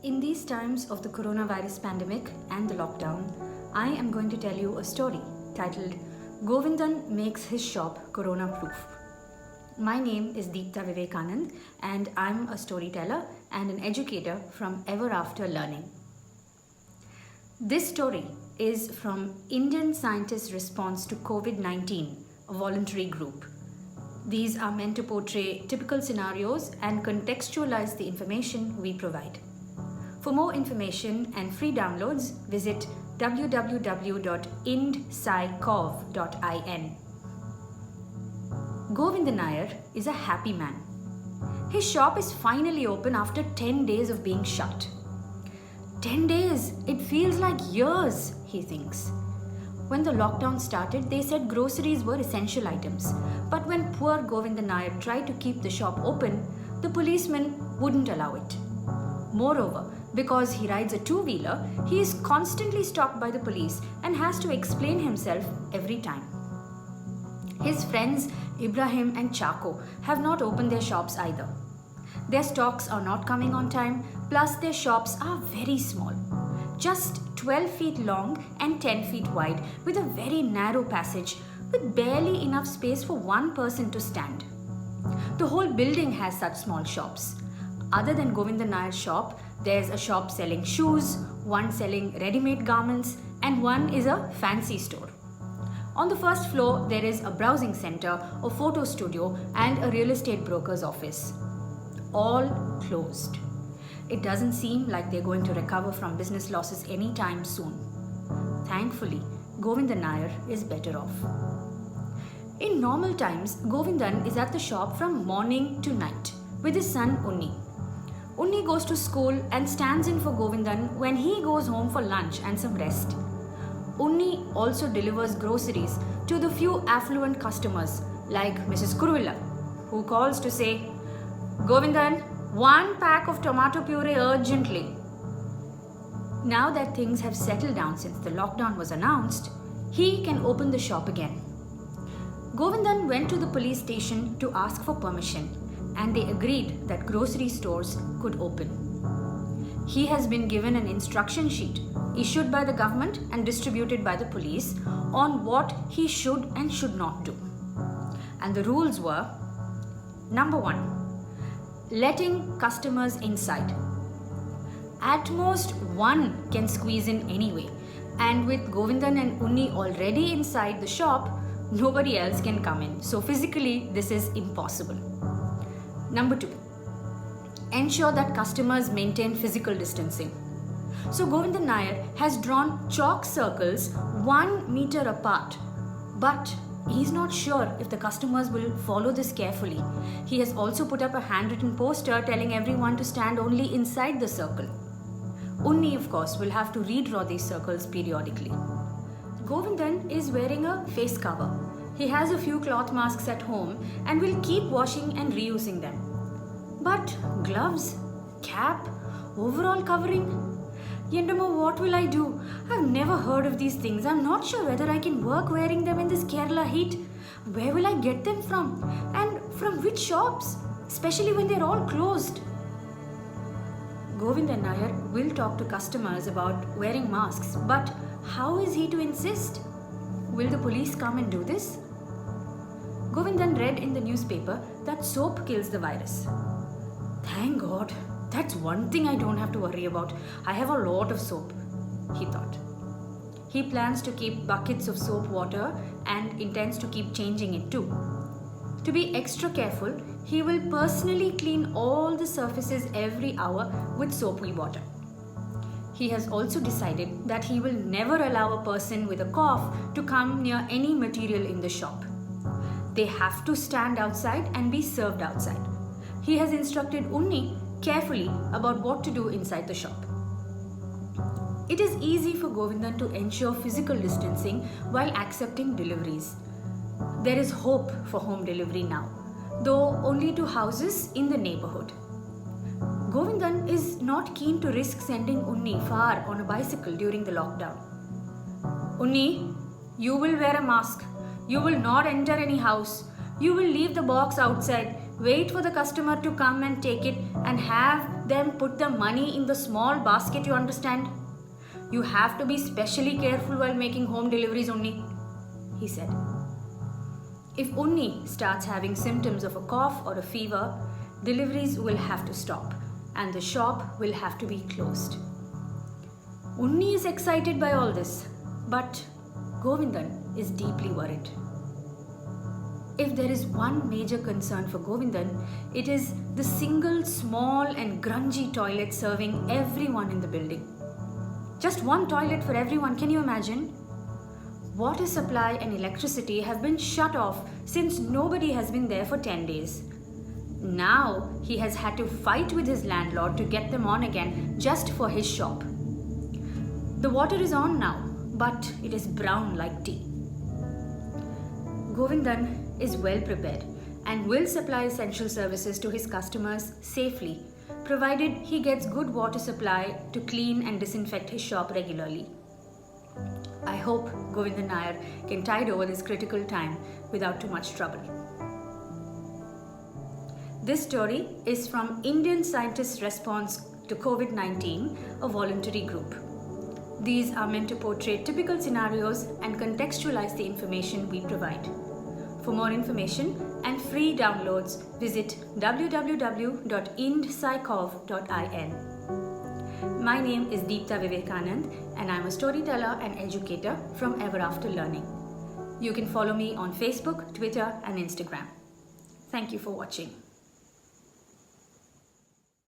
In these times of the coronavirus pandemic and the lockdown, I am going to tell you a story titled Govindan Makes His Shop Corona Proof. My name is Deeptha Vivekanand and I'm a storyteller and an educator from Ever After Learning. This story is from Indian Scientists' Response to COVID-19, a voluntary group. These are meant to portray typical scenarios and contextualize the information we provide. For more information and free downloads, visit www.IndSciCovid.in. Govindan is a happy man. His shop is finally open after 10 days of being shut. 10 days, it feels like years, he thinks. When the lockdown started, they said groceries were essential items. But when poor Govindan tried to keep the shop open, the policeman wouldn't allow it. Moreover, because he rides a two-wheeler, he is constantly stopped by the police and has to explain himself every time. His friends Ibrahim and Chaco have not opened their shops either. Their stocks are not coming on time, plus their shops are very small. Just 12 feet long and 10 feet wide, with a very narrow passage with barely enough space for one person to stand. The whole building has such small shops. Other than Govindan shop, there's a shop selling shoes, one selling ready-made garments, and one is a fancy store. On the first floor, there is a browsing center, a photo studio, and a real estate broker's office. All closed. It doesn't seem like they're going to recover from business losses anytime soon. Thankfully, Govindan is better off. In normal times, Govindan is at the shop from morning to night with his son Unni. Unni goes to school and stands in for Govindan when he goes home for lunch and some rest. Unni also delivers groceries to the few affluent customers like Mrs. Kurvilla, who calls to say, "Govindan, one pack of tomato puree urgently." Now that things have settled down since the lockdown was announced, he can open the shop again. Govindan went to the police station to ask for permission, and they agreed that grocery stores could open. He has been given an instruction sheet issued by the government and distributed by the police on what he should and should not do. And the rules were: number 1, letting customers inside. At most one can squeeze in anyway, and with Govindan and Unni already inside the shop, nobody else can come in. So physically, this is impossible. Number 2, ensure that customers maintain physical distancing. So Govindan has drawn chalk circles 1 meter apart, but he's not sure if the customers will follow this carefully. He has also put up a handwritten poster telling everyone to stand only inside the circle. Unni, of course, will have to redraw these circles periodically. Govindan is wearing a face cover. He has a few cloth masks at home and will keep washing and reusing them. But gloves, cap, overall covering? Yendamo, what will I do? I've never heard of these things. I'm not sure whether I can work wearing them in this Kerala heat. Where will I get them from? And from which shops? Especially when they're all closed. Govindan will talk to customers about wearing masks, but how is he to insist? Will the police come and do this? Govindan read in the newspaper that soap kills the virus. Thank God, that's one thing I don't have to worry about. I have a lot of soap, he thought. He plans to keep buckets of soap water and intends to keep changing it too. To be extra careful, he will personally clean all the surfaces every hour with soapy water. He has also decided that he will never allow a person with a cough to come near any material in the shop. They have to stand outside and be served outside. He has instructed Unni carefully about what to do inside the shop. It is easy for Govindan to ensure physical distancing while accepting deliveries. There is hope for home delivery now, though only to houses in the neighborhood. Govindan is not keen to risk sending Unni far on a bicycle during the lockdown. "Unni, you will wear a mask. You will not enter any house. You will leave the box outside. wait for the customer to come and take it, and have them put the money in the small basket, you understand? You have to be specially careful while making home deliveries, Unni, he said. If Unni starts having symptoms of a cough or a fever, deliveries will have to stop and the shop will have to be closed. Unni is excited by all this, but Govindan is deeply worried. If there is one major concern for Govindan, it is the single small and grungy toilet serving everyone in the building. Just one toilet for everyone, can you imagine? Water supply and electricity have been shut off since nobody has been there for 10 days. Now he has had to fight with his landlord to get them on again just for his shop. The water is on now, but it is brown like tea. Govindan is well prepared and will supply essential services to his customers safely, provided he gets good water supply to clean and disinfect his shop regularly. I hope Govindan Nair can tide over this critical time without too much trouble. This story is from Indian Scientists' Response to COVID-19, a voluntary group. These are meant to portray typical scenarios and contextualize the information we provide. For more information and free downloads, visit www.IndSciCovid.in. My name is Deeptha Vivekanand and I'm a storyteller and educator from Ever After Learning. You can follow me on Facebook, Twitter and Instagram. Thank you for watching.